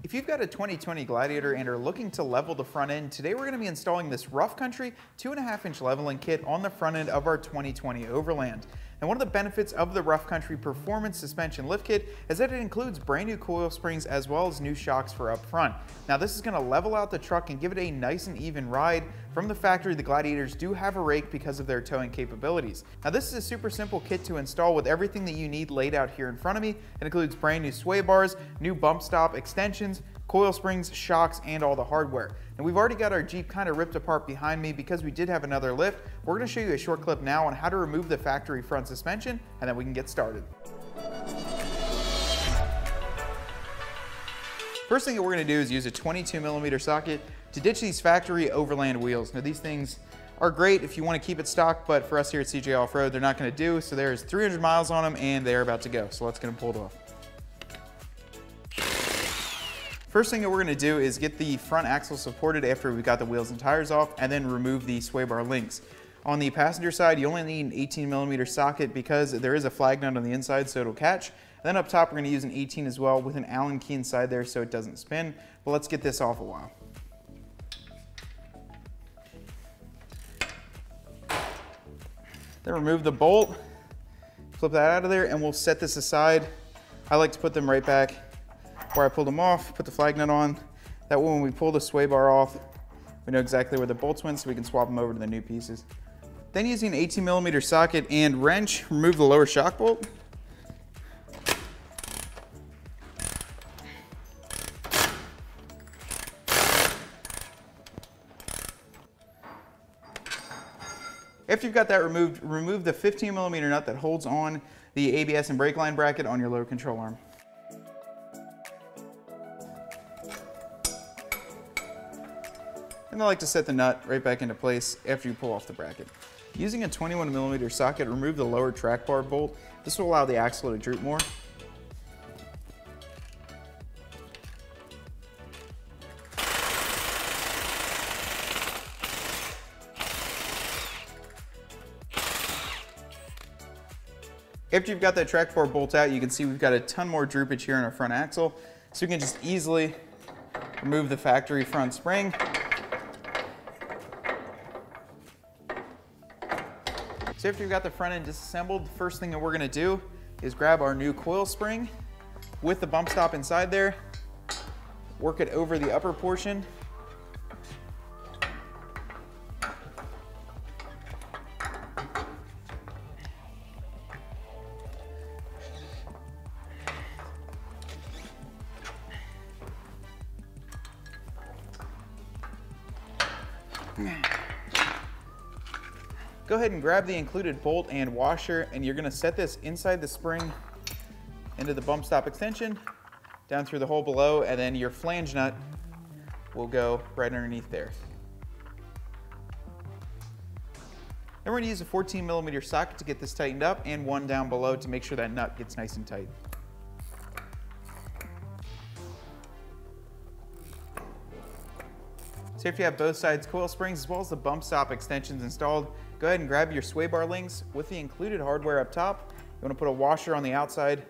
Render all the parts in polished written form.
If you've got a 2020 Gladiator and are looking to level the front end, today we're going to be installing this Rough Country 2.5-inch leveling kit on the front end of our 2020 Overland. And one of the benefits of the Rough Country Performance Suspension Lift Kit is that it includes brand new coil springs as well as new shocks for up front. Now this is going to level out the truck and give it a nice and even ride. From the factory, the Gladiators do have a rake because of their towing capabilities. Now this is a super simple kit to install with everything that you need laid out here in front of me. It includes brand new sway bars, new bump stop extensions, coil springs, shocks, and all the hardware. And we've already got our Jeep kind of ripped apart behind me because we did have another lift. We're going to show you a short clip now on how to remove the factory front suspension, and then we can get started. First thing that we're going to do is use a 22mm socket to ditch these factory Overland wheels. Now these things are great if you want to keep it stock, but for us here at CJ Off-Road, they're not going to do. So there's 300 miles on them and they're about to go. So let's get them pulled off. First thing that we're going to do is get the front axle supported after we've got the wheels and tires off, and then remove the sway bar links. On the passenger side, you only need an 18mm socket because there is a flag nut on the inside so it'll catch. And then up top, we're going to use an 18 as well with an Allen key inside there so it doesn't spin. But let's get this off a while. Then remove the bolt, flip that out of there, and we'll set this aside. I like to put them right back where I pulled them off, put the flag nut on. That way when we pull the sway bar off, we know exactly where the bolts went so we can swap them over to the new pieces. Then using an 18mm socket and wrench, remove the lower shock bolt. After you've got that removed, remove the 15mm nut that holds on the ABS and brake line bracket on your lower control arm. And I like to set the nut right back into place after you pull off the bracket. Using a 21mm socket, remove the lower track bar bolt. This will allow the axle to droop more. After you've got that track bar bolt out, you can see we've got a ton more droopage here in our front axle. So we can just easily remove the factory front spring. So after you've got the front end disassembled, the first thing that we're going to do is grab our new coil spring with the bump stop inside there, work it over the upper portion. Go ahead and grab the included bolt and washer, and you're going to set this inside the spring into the bump stop extension, down through the hole below, and then your flange nut will go right underneath there. Then we're going to use a 14mm socket to get this tightened up, and one down below to make sure that nut gets nice and tight. So after you have both sides coil springs as well as the bump stop extensions installed, go ahead and grab your sway bar links with the included hardware up top. You want to put a washer on the outside,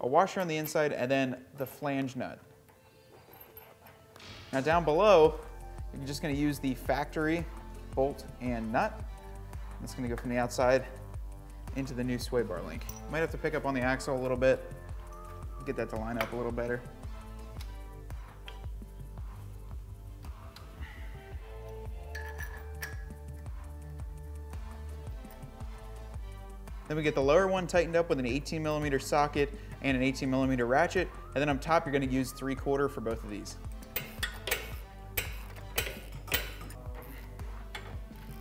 a washer on the inside, and then the flange nut. Now down below, you're just going to use the factory bolt and nut. It's going to go from the outside into the new sway bar link. You might have to pick up on the axle a little bit, get that to line up a little better. Then we get the lower one tightened up with an 18mm socket and an 18mm ratchet. And then on top, you're going to use 3/4 for both of these.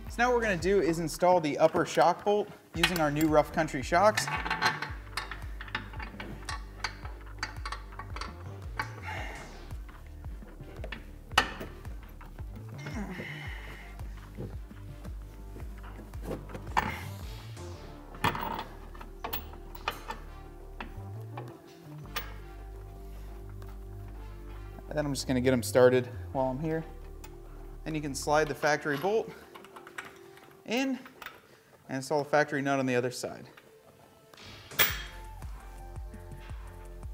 So now what we're going to do is install the upper shock bolt using our new Rough Country shocks. And then I'm just going to get them started while I'm here. And you can slide the factory bolt in and install the factory nut on the other side.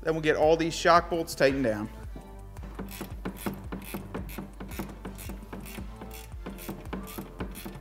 Then we'll get all these shock bolts tightened down.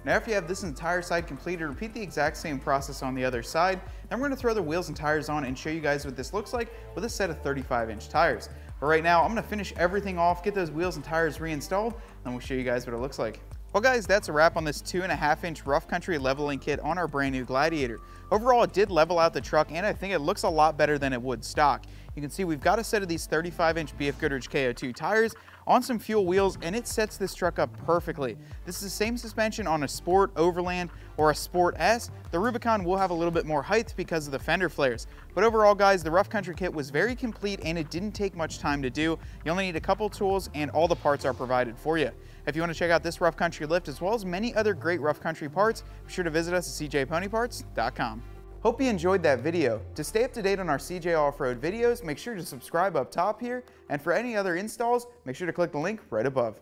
Now after you have this entire side completed, repeat the exact same process on the other side. Then we're going to throw the wheels and tires on and show you guys what this looks like with a set of 35-inch tires. But right now, I'm going to finish everything off, get those wheels and tires reinstalled, and then we'll show you guys what it looks like. Well guys, that's a wrap on this 2.5-inch rough country leveling kit on our brand new Gladiator. Overall, it did level out the truck, and I think it looks a lot better than it would stock. You can see we've got a set of these 35-inch BF Goodrich KO2 tires on some fuel wheels, and it sets this truck up perfectly. This is the same suspension on a Sport, Overland, or a Sport S. The Rubicon will have a little bit more height because of the fender flares. But overall guys, the rough country kit was very complete and it didn't take much time to do. You only need a couple tools and all the parts are provided for you. If you want to check out this rough country lift as well as many other great rough country parts, be sure to visit us at cjponyparts.com. Hope you enjoyed that video. To stay up to date on our CJ Off-Road videos, make sure to subscribe up top here, and for any other installs, make sure to click the link right above.